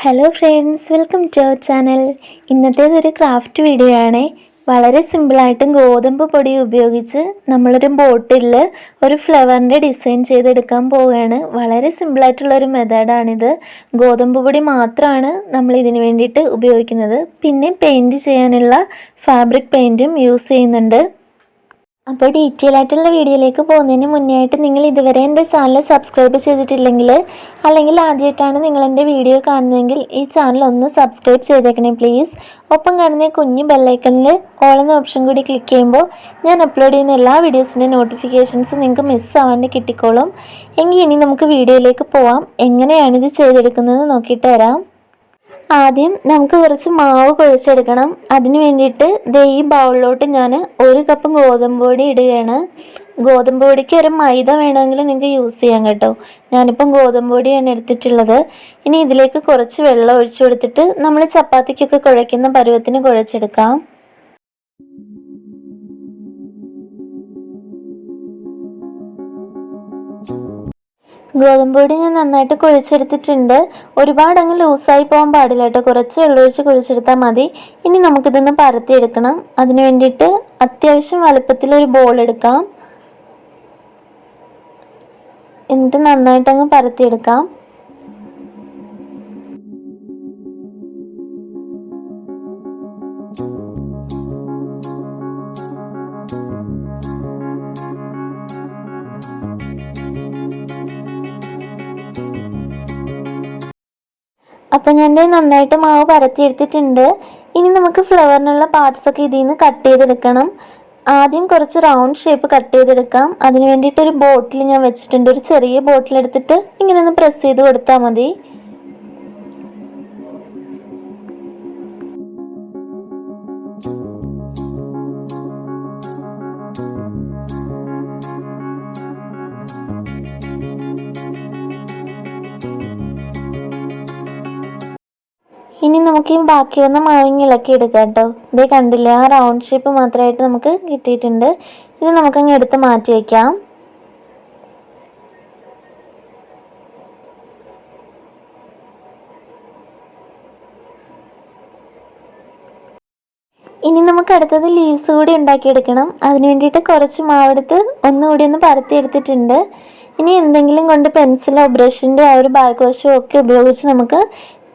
Hello friends, welcome to our channel. ഇന്നത്തേതൊരു craft video ആണ്. വളരെ സിമ്പിളായിട്ടും ഗോതമ്പ് പൊടി ഉപയോഗിച്ച് നമ്മളൊരു ബോട്ടിലിൽ ഒരു ഫ്ലവറിൻ്റെ ഡിസൈൻ ചെയ്തെടുക്കാൻ പോവുകയാണ്. വളരെ സിമ്പിളായിട്ടുള്ളൊരു മെത്തേഡാണിത്. ഗോതമ്പ് പൊടി മാത്രമാണ് നമ്മൾ ഇതിന് വേണ്ടിയിട്ട് ഉപയോഗിക്കുന്നത്. പിന്നെ പെയിൻറ്റ് ചെയ്യാനുള്ള ഫാബ്രിക് പെയിൻറ്റും യൂസ് ചെയ്യുന്നുണ്ട്. അപ്പോൾ ഡീറ്റെയിൽ ആയിട്ടുള്ള വീഡിയോയിലേക്ക് പോകുന്നതിന് മുന്നേ ആയിട്ട് നിങ്ങൾ ഇതുവരെ എൻ്റെ ചാനൽ സബ്സ്ക്രൈബ് ചെയ്തിട്ടില്ലെങ്കിൽ, അല്ലെങ്കിൽ ആദ്യമായിട്ടാണ് നിങ്ങൾ എൻ്റെ വീഡിയോ കാണുന്നതെങ്കിൽ ഈ ചാനൽ ഒന്ന് സബ്സ്ക്രൈബ് ചെയ്തേക്കണേ പ്ലീസ്. ഒപ്പം കാണുന്ന കുഞ്ഞു ബെല്ലൈക്കണിൽ ഓൾ എന്ന ഓപ്ഷൻ കൂടി ക്ലിക്ക് ചെയ്യുമ്പോൾ ഞാൻ അപ്ലോഡ് ചെയ്യുന്ന എല്ലാ വീഡിയോസിൻ്റെ നോട്ടിഫിക്കേഷൻസ് നിങ്ങൾക്ക് മിസ്സാവാണ്ട് കിട്ടിക്കോളും. എങ്കിൽ ഇനി നമുക്ക് വീഡിയോയിലേക്ക് പോവാം. എങ്ങനെയാണിത് ചെയ്തെടുക്കുന്നത് നോക്കിയിട്ട് വരാം. ആദ്യം നമുക്ക് കുറച്ച് മാവ് കുഴച്ചെടുക്കണം. അതിന് വേണ്ടിയിട്ട് ഈ ബൗളിലോട്ട് ഞാൻ 1 കപ്പ് ഗോതമ്പ് പൊടി ഇടുകയാണ്. ഗോതമ്പ് പൊടിക്ക് ഒരു മൈദ വേണമെങ്കിൽ നിങ്ങൾക്ക് യൂസ് ചെയ്യാം കേട്ടോ. ഞാനിപ്പം ഗോതമ്പ് പൊടിയാണ് എടുത്തിട്ടുള്ളത്. ഇനി ഇതിലേക്ക് കുറച്ച് വെള്ളം ഒഴിച്ചു കൊടുത്തിട്ട് നമ്മൾ ചപ്പാത്തിക്കൊക്കെ കുഴയ്ക്കുന്ന പരുവത്തിന് കുഴച്ചെടുക്കാം. ഗോതമ്പ് പൊടി ഞാൻ നന്നായിട്ട് കുഴച്ചെടുത്തിട്ടുണ്ട്. ഒരുപാട് അങ്ങ് ലൂസായി പോകാൻ പാടില്ല കേട്ടോ. കുറച്ച് വെള്ളമൊഴിച്ച് കുഴച്ചെടുത്താൽ മതി. ഇനി നമുക്കിതൊന്ന് പരത്തിയെടുക്കണം. അതിന് വേണ്ടിയിട്ട് അത്യാവശ്യം വലുപ്പത്തിലൊരു ബോൾ എടുക്കാം. എന്നിട്ട് നന്നായിട്ടങ്ങ് പരത്തിയെടുക്കാം. അപ്പം ഞാൻ നന്നായിട്ട് മാവ് പരത്തിയെടുത്തിട്ടുണ്ട്. ഇനി നമുക്ക് ഫ്ലവറിനുള്ള പാർട്സൊക്കെ ഇതിൽ നിന്ന് കട്ട് ചെയ്തെടുക്കണം. ആദ്യം കുറച്ച് റൗണ്ട് ഷേപ്പ് കട്ട് ചെയ്തെടുക്കാം. അതിന് വേണ്ടിയിട്ടൊരു ബോട്ടിൽ ഞാൻ വെച്ചിട്ടുണ്ട്. ഒരു ചെറിയ ബോട്ടിൽ എടുത്തിട്ട് ഇങ്ങനെ ഒന്ന് പ്രസ് ചെയ്ത് കൊടുത്താൽ മതി. ഇനി നമുക്ക് ഈ ബാക്കി വന്ന മാവിങ്ങ ഇളക്കി എടുക്കാം കേട്ടോ. ഇതേ കണ്ടില്ല, ആ റൗണ്ട് ഷേപ്പ് മാത്രമായിട്ട് നമുക്ക് കിട്ടിയിട്ടുണ്ട്. ഇത് നമുക്കങ്ങ് എടുത്ത് മാറ്റി വയ്ക്കാം. ഇനി നമുക്ക് അടുത്തത് ലീവ്സ് കൂടി ഉണ്ടാക്കിയെടുക്കണം. അതിന് വേണ്ടിയിട്ട് കുറച്ച് മാവെടുത്ത് ഒന്നുകൂടി ഒന്ന് പരത്തി എടുത്തിട്ടുണ്ട്. ഇനി എന്തെങ്കിലും കൊണ്ട് പെൻസിലോ ബ്രഷിൻ്റെ ആ ഒരു ബാക്ക് വശമോ ഒക്കെ ഉപയോഗിച്ച് നമുക്ക്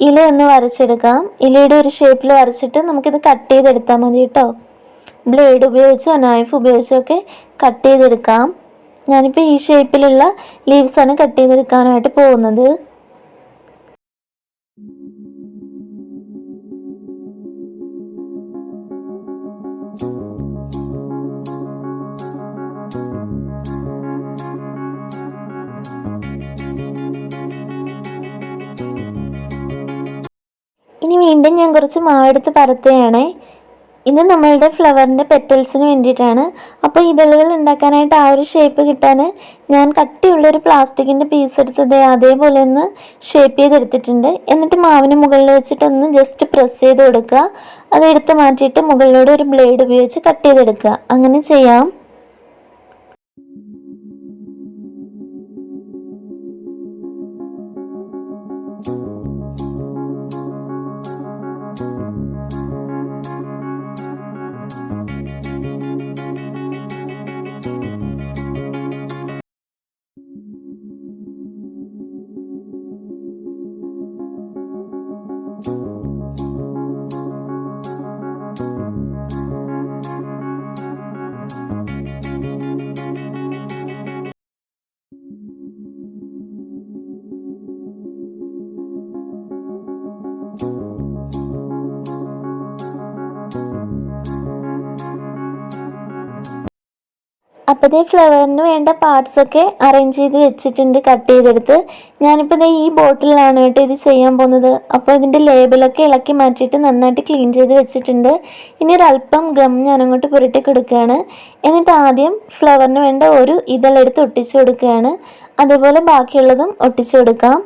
ഇല ഒന്ന് വരച്ചെടുക്കാം. ഇലയുടെ ഒരു ഷേപ്പിൽ വരച്ചിട്ട് നമുക്കിത് കട്ട് ചെയ്തെടുത്താൽ മതി കേട്ടോ. ബ്ലേഡ് ഉപയോഗിച്ചോ നൈഫ് ഉപയോഗിച്ചോ ഒക്കെ കട്ട് ചെയ്തെടുക്കാം. ഞാനിപ്പോൾ ഈ ഷേപ്പിലുള്ള ലീവ്സാണ് കട്ട് ചെയ്തെടുക്കാനായിട്ട് പോകുന്നത്. ഇനി വീണ്ടും ഞാൻ കുറച്ച് മാവെടുത്ത് പരത്തുകയാണേ. ഇത് നമ്മളുടെ ഫ്ലവറിൻ്റെ പെറ്റൽസിന് വേണ്ടിയിട്ടാണ്. അപ്പോൾ ഇതളുകൾ ഉണ്ടാക്കാനായിട്ട് ആ ഒരു ഷേപ്പ് കിട്ടാൻ ഞാൻ കട്ടിയുള്ളൊരു പ്ലാസ്റ്റിക്കിൻ്റെ പീസ് എടുത്തത് അതേപോലെ ഒന്ന് ഷേപ്പ് ചെയ്തെടുത്തിട്ടുണ്ട്. എന്നിട്ട് മാവിന് മുകളിൽ വെച്ചിട്ടൊന്ന് ജസ്റ്റ് പ്രസ് ചെയ്ത് കൊടുക്കുക. അത് എടുത്ത് മാറ്റിയിട്ട് മുകളിലൂടെ ഒരു ബ്ലേഡ് ഉപയോഗിച്ച് കട്ട് ചെയ്തെടുക്കുക. അങ്ങനെ ചെയ്യാം. അപ്പോൾ ഫ്ലവറിന് വേണ്ട പാർട്സൊക്കെ അറേഞ്ച് ചെയ്ത് വെച്ചിട്ടുണ്ട്, കട്ട് ചെയ്തെടുത്ത്. ഞാനിപ്പോൾ ഈ ബോട്ടിലാണ് കേട്ടോ ഇത് ചെയ്യാൻ പോകുന്നത്. അപ്പോൾ ഇതിൻ്റെ ലേബലൊക്കെ ഇളക്കി മാറ്റിയിട്ട് നന്നായിട്ട് ക്ലീൻ ചെയ്ത് വെച്ചിട്ടുണ്ട്. ഇനി ഒരല്പം ഗം ഞാനങ്ങോട്ട് പുരട്ടി കൊടുക്കുകയാണ്. എന്നിട്ട് ആദ്യം ഫ്ലവറിന് വേണ്ട ഒരു ഇതളെടുത്ത് ഒട്ടിച്ചു കൊടുക്കുകയാണ്. അതേപോലെ ബാക്കിയുള്ളതും ഒട്ടിച്ചു കൊടുക്കാം.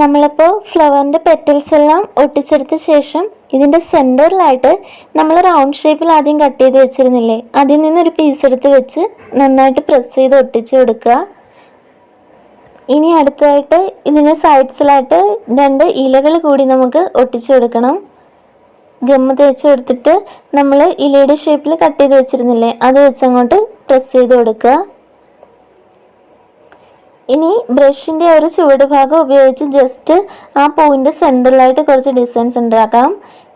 നമ്മളിപ്പോൾ ഫ്ലവറിൻ്റെ പെറ്റൽസ് എല്ലാം ഒട്ടിച്ചെടുത്ത ശേഷം ഇതിൻ്റെ സെൻറ്ററിലായിട്ട് നമ്മൾ റൗണ്ട് ഷേപ്പിൽ ആദ്യം കട്ട് ചെയ്ത് വെച്ചിരുന്നില്ലേ, അതിൽ നിന്നൊരു പീസ് എടുത്ത് വെച്ച് നന്നായിട്ട് പ്രസ് ചെയ്ത് ഒട്ടിച്ച് കൊടുക്കുക. ഇനി അടുത്തതായിട്ട് ഇതിൻ്റെ സൈഡ്സിലായിട്ട് 2 ഇലകൾ കൂടി നമുക്ക് ഒട്ടിച്ചു കൊടുക്കണം. ഗമ്മ് തേച്ച് കൊടുത്തിട്ട് നമ്മൾ ഇലയുടെ ഷേപ്പിൽ കട്ട് ചെയ്ത് വെച്ചിരുന്നില്ലേ, അത് വെച്ച് അങ്ങോട്ട് പ്രസ് ചെയ്ത് കൊടുക്കുക. ഇനി ബ്രഷിൻ്റെ ഒരു ചുവട് ഭാഗം ഉപയോഗിച്ച് ജസ്റ്റ് ആ പൂവിൻ്റെ സെൻറ്ററിലായിട്ട് കുറച്ച് ഡിസൈൻസ് ഉണ്ടാക്കാം.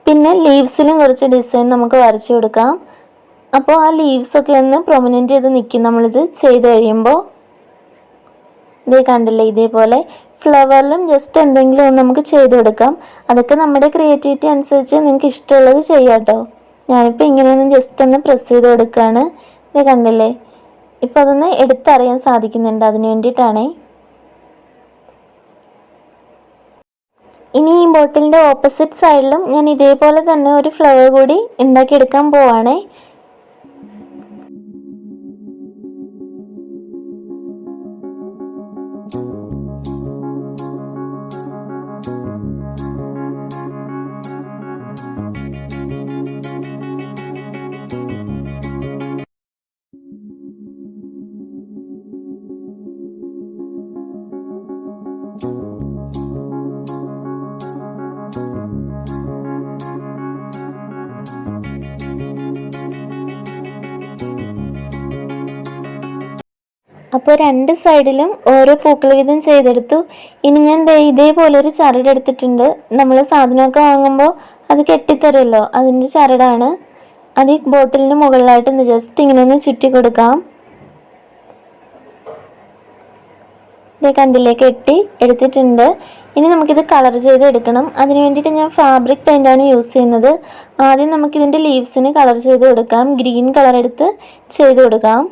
പിന്നെ ലീവ്സിലും കുറച്ച് ഡിസൈൻ നമുക്ക് വരച്ചു കൊടുക്കാം. അപ്പോൾ ആ ലീവ്സൊക്കെ ഒന്ന് പ്രൊമിനൻ്റ് ചെയ്ത് നിൽക്കും നമ്മളിത് ചെയ്ത് കഴിയുമ്പോൾ. ഇതേ കണ്ടില്ലേ, ഇതേപോലെ ഫ്ലവറിലും ജസ്റ്റ് എന്തെങ്കിലും ഒന്ന് നമുക്ക് ചെയ്ത് കൊടുക്കാം. അതൊക്കെ നമ്മുടെ ക്രിയേറ്റിവിറ്റി അനുസരിച്ച് നിങ്ങൾക്ക് ഇഷ്ടമുള്ളത് ചെയ്യാം കേട്ടോ. ഞാനിപ്പോൾ ഇങ്ങനെയൊന്ന് ജസ്റ്റ് ഒന്ന് പ്രസ് ചെയ്ത് കൊടുക്കുകയാണ്. ഇതേ കണ്ടില്ലേ, ഇപ്പോൾ അതൊന്ന് എടുത്തറിയാൻ സാധിക്കുന്നുണ്ട്, അതിന് വേണ്ടിയിട്ടാണേ. ഇനി ഈ ബോട്ടിലിൻ്റെ ഓപ്പോസിറ്റ് സൈഡിലും ഞാൻ ഇതേപോലെ തന്നെ ഒരു ഫ്ലവർ കൂടി ഉണ്ടാക്കിയെടുക്കാൻ പോവാണേ. അപ്പോൾ 2 സൈഡിലും ഓരോ പൂക്കൾ വീതം ചെയ്തെടുത്തു. ഇനി ഞാൻ ഇതേപോലെ ഒരു ചരട് എടുത്തിട്ടുണ്ട്. നമ്മൾ സാധനമൊക്കെ വാങ്ങുമ്പോൾ അത് കെട്ടിത്തരുമല്ലോ, അതിൻ്റെ ചരടാണ്. അത് ഈ ബോട്ടിലിന് മുകളിലായിട്ട് ജസ്റ്റ് ഇങ്ങനെ ഒന്ന് ചുറ്റി കൊടുക്കാം. ഇത് കണ്ടില്ലേ, കെട്ടി എടുത്തിട്ടുണ്ട്. ഇനി നമുക്കിത് കളർ ചെയ്ത് എടുക്കണം. അതിന് വേണ്ടിയിട്ട് ഞാൻ ഫാബ്രിക് പെയിൻ്റാണ് യൂസ് ചെയ്യുന്നത്. ആദ്യം നമുക്കിതിൻ്റെ ലീവ്സിന് കളർ ചെയ്ത് കൊടുക്കാം. ഗ്രീൻ കളർ എടുത്ത് ചെയ്ത് കൊടുക്കാം.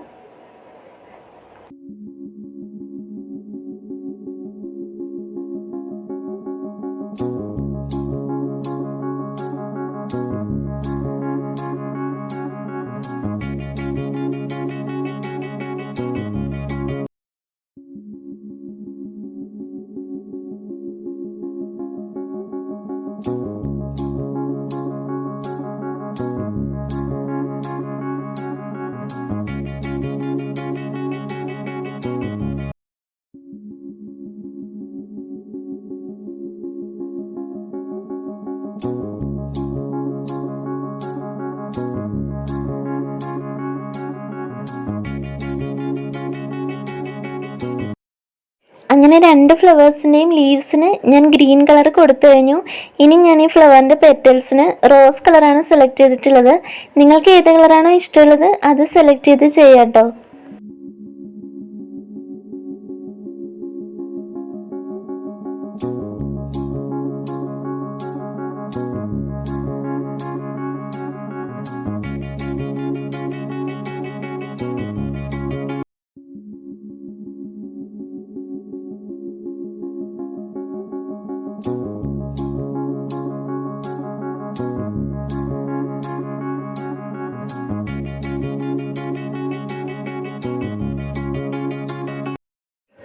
അങ്ങനെ 2 ഫ്ലവേഴ്സിൻ്റെയും ലീവ്സിന് ഞാൻ ഗ്രീൻ കളർ കൊടുത്തു കഴിഞ്ഞു. ഇനി ഞാൻ ഈ ഫ്ലവറിൻ്റെ പെറ്റൽസിന് റോസ് കളറാണ് സെലക്ട് ചെയ്തിട്ടുള്ളത്. നിങ്ങൾക്ക് ഏത് കളറാണോ ഇഷ്ടമുള്ളത് അത് സെലക്ട് ചെയ്ത് ചെയ്യാം കേട്ടോ.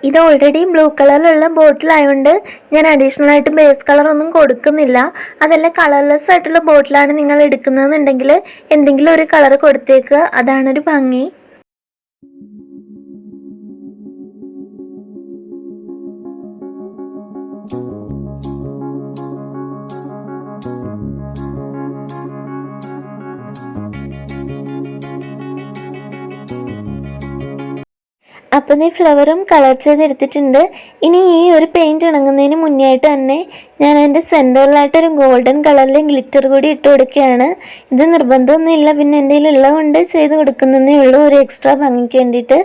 ഇത് ഓൾറെഡി ബ്ലൂ കളറിലുള്ള ബോട്ടിലായതുകൊണ്ട് ഞാൻ അഡീഷണൽ ആയിട്ട് ബേസ് കളർ ഒന്നും കൊടുക്കുന്നില്ല. അതല്ല കളർലെസ് ആയിട്ടുള്ള ബോട്ടിലാണ് നിങ്ങൾ എടുക്കുന്നതെന്നുണ്ടെങ്കിൽ എന്തെങ്കിലും ഒരു കളർ കൊടുത്തേക്കുക, അതാണൊരു ഭംഗി. അപ്പം ഈ ഫ്ലവറും കളർ ചെയ്തെടുത്തിട്ടുണ്ട്. ഇനി ഈ ഒരു പെയിൻറ്റ് ഉണങ്ങുന്നതിന് മുന്നേ ആയിട്ട് തന്നെ ഞാൻ അതിൻ്റെ സെൻറ്ററിലായിട്ടൊരു ഗോൾഡൻ കളറിൽ ഗ്ലിറ്റർ കൂടി ഇട്ട് കൊടുക്കുകയാണ്. ഇത് നിർബന്ധമൊന്നുമില്ല, പിന്നെ എൻ്റെ കയ്യിലുള്ള കൊണ്ട് ചെയ്ത് കൊടുക്കുന്നതേ ഉള്ളൂ, ഒരു എക്സ്ട്രാ ഭംഗിക്ക് വേണ്ടിയിട്ട്.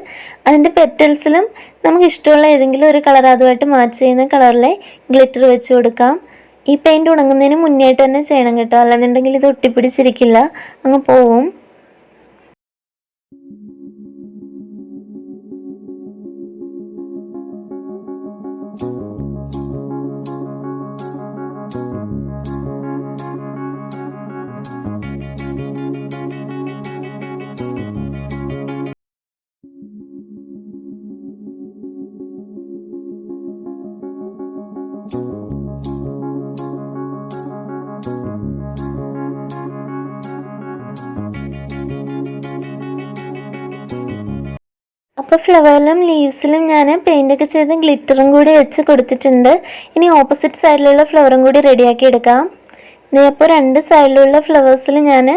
അതിൻ്റെ പെറ്റൽസിലും നമുക്ക് ഇഷ്ടമുള്ള ഏതെങ്കിലും ഒരു കളർ അതുമായിട്ട് മാച്ച് ചെയ്യുന്ന കളറിലെ ഗ്ലിറ്റർ വെച്ച് കൊടുക്കാം. ഈ പെയിൻറ്റ് ഉണങ്ങുന്നതിന് മുന്നേ ആയിട്ട് തന്നെ ചെയ്യണം കേട്ടോ, അല്ലെന്നുണ്ടെങ്കിൽ ഇത് ഒട്ടിപ്പിടിച്ചിരിക്കില്ല, അങ്ങ് പോവും. you അപ്പോൾ ഫ്ലവറിലും ലീവ്സിലും ഞാൻ പെയിൻ്റൊക്കെ ചെയ്ത് ഗ്ലിറ്ററും കൂടി വെച്ച് കൊടുത്തിട്ടുണ്ട്. ഇനി ഓപ്പോസിറ്റ് സൈഡിലുള്ള ഫ്ലവറും കൂടി റെഡിയാക്കി എടുക്കാം. അപ്പോൾ രണ്ട് സൈഡിലുള്ള ഫ്ലവേഴ്സിൽ ഞാൻ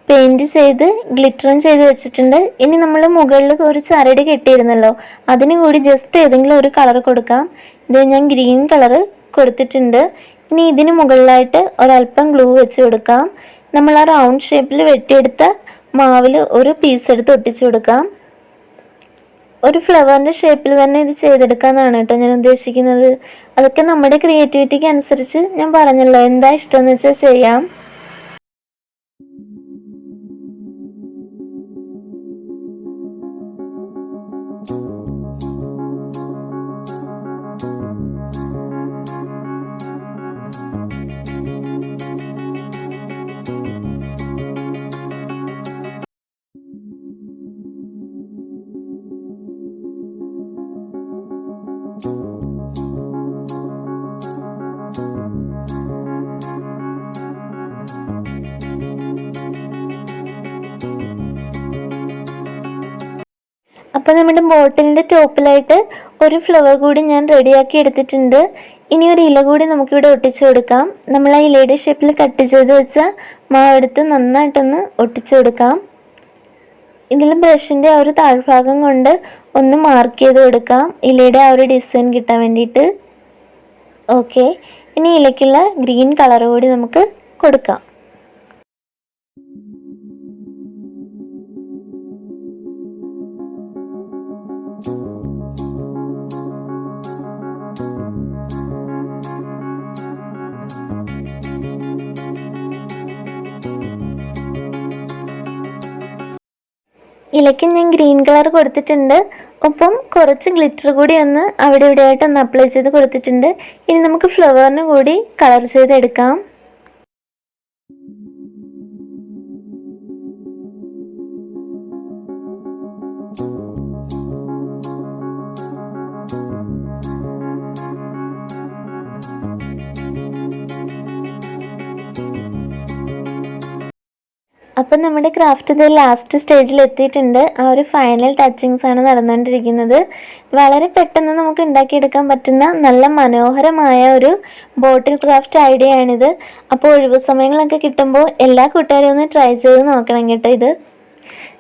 പെയിൻറ്റ് ചെയ്ത് ഗ്ലിറ്ററും ചെയ്ത് വെച്ചിട്ടുണ്ട്. ഇനി നമ്മൾ മുകളിൽ ഒരു ചരട് കെട്ടിയിരുന്നല്ലോ, അതിന് കൂടി ജസ്റ്റ് ഏതെങ്കിലും ഒരു കളർ കൊടുക്കാം. ഇത് ഞാൻ ഗ്രീൻ കളറ് കൊടുത്തിട്ടുണ്ട്. ഇനി ഇതിന് മുകളിലായിട്ട് ഒരല്പം ഗ്ലൂ വെച്ച് കൊടുക്കാം. നമ്മൾ ആ റൗണ്ട് ഷേപ്പിൽ വെട്ടിയെടുത്ത മാവിൽ ഒരു പീസ് എടുത്ത് ഒട്ടിച്ചു കൊടുക്കാം. ഒരു ഫ്ലവറിൻ്റെ ഷേപ്പിൽ തന്നെ ഇത് ചെയ്തെടുക്കാമെന്നാണ് കേട്ടോ ഞാൻ ഉദ്ദേശിക്കുന്നത്. അതൊക്കെ നമ്മുടെ ക്രിയേറ്റിവിറ്റിക്ക് അനുസരിച്ച് ഞാൻ പറഞ്ഞല്ലോ, എന്താ ഇഷ്ടമെന്ന് വെച്ചാൽ ചെയ്യാം. അപ്പോൾ നമ്മുടെ ബോട്ടിലിൻ്റെ ടോപ്പിലായിട്ട് ഒരു ഫ്ലവർ കൂടി ഞാൻ റെഡിയാക്കി എടുത്തിട്ടുണ്ട്. ഇനി ഒരു ഇല കൂടി നമുക്കിവിടെ ഒട്ടിച്ചു കൊടുക്കാം. നമ്മൾ ആ ഇലയുടെ ഷേപ്പിൽ കട്ട് ചെയ്ത് വെച്ച മാവെടുത്ത് നന്നായിട്ടൊന്ന് ഒട്ടിച്ചു കൊടുക്കാം. ഇതിൽ ബ്രഷിൻ്റെ ആ ഒരു താഴ്ഭാഗം കൊണ്ട് ഒന്ന് മാർക്ക് ചെയ്ത് കൊടുക്കാം, ഇലയുടെ ആ ഒരു ഡിസൈൻ കിട്ടാൻ വേണ്ടിയിട്ട്. ഓക്കെ, ഇനി ഇലയ്ക്കുള്ള ഗ്രീൻ കളർ കൂടി നമുക്ക് കൊടുക്കാം. ഇലയ്ക്ക് ഞാൻ ഗ്രീൻ കളർ കൊടുത്തിട്ടുണ്ട്. ഒപ്പം കുറച്ച് ഗ്ലിറ്റർ കൂടി ഒന്ന് അവിടെ ഇവിടെ ആയിട്ട് ഒന്ന് അപ്ലൈ ചെയ്ത് കൊടുത്തിട്ടുണ്ട്. ഇനി നമുക്ക് ഫ്ലവറിന് കൂടി കളർ ചെയ്തെടുക്കാം. അപ്പം നമ്മുടെ ക്രാഫ്റ്റ് ഇത് ലാസ്റ്റ് സ്റ്റേജിൽ എത്തിയിട്ടുണ്ട്. ആ ഒരു ഫൈനൽ ടച്ചിങ്സ് ആണ് നടന്നുകൊണ്ടിരിക്കുന്നത്. വളരെ പെട്ടെന്ന് നമുക്ക് ഉണ്ടാക്കിയെടുക്കാൻ പറ്റുന്ന നല്ല മനോഹരമായ ഒരു ബോട്ടിൽ ക്രാഫ്റ്റ് ഐഡിയ ആണിത്. അപ്പോൾ ഒഴിവ് സമയങ്ങളൊക്കെ കിട്ടുമ്പോൾ എല്ലാ കൂട്ടുകാരും ഒന്ന് ട്രൈ ചെയ്ത് നോക്കണം കേട്ടോ ഇത്.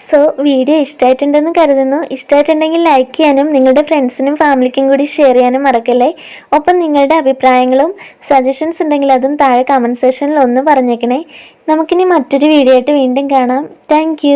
സോ വീഡിയോ ഇഷ്ടമായിട്ടുണ്ടെന്ന് കരുതുന്നു. ഇഷ്ടമായിട്ടുണ്ടെങ്കിൽ ലൈക്ക് ചെയ്യാനും നിങ്ങളുടെ ഫ്രണ്ട്സിനും ഫാമിലിക്കും കൂടി ഷെയർ ചെയ്യാനും മറക്കല്ലേ. ഒപ്പം നിങ്ങളുടെ അഭിപ്രായങ്ങളും സജഷൻസ് ഉണ്ടെങ്കിൽ അതും താഴെ കമൻറ്റ് സെക്ഷനിൽ ഒന്ന് പറഞ്ഞേക്കണേ. നമുക്കിനി മറ്റൊരു വീഡിയോ ആയിട്ട് വീണ്ടും കാണാം. താങ്ക്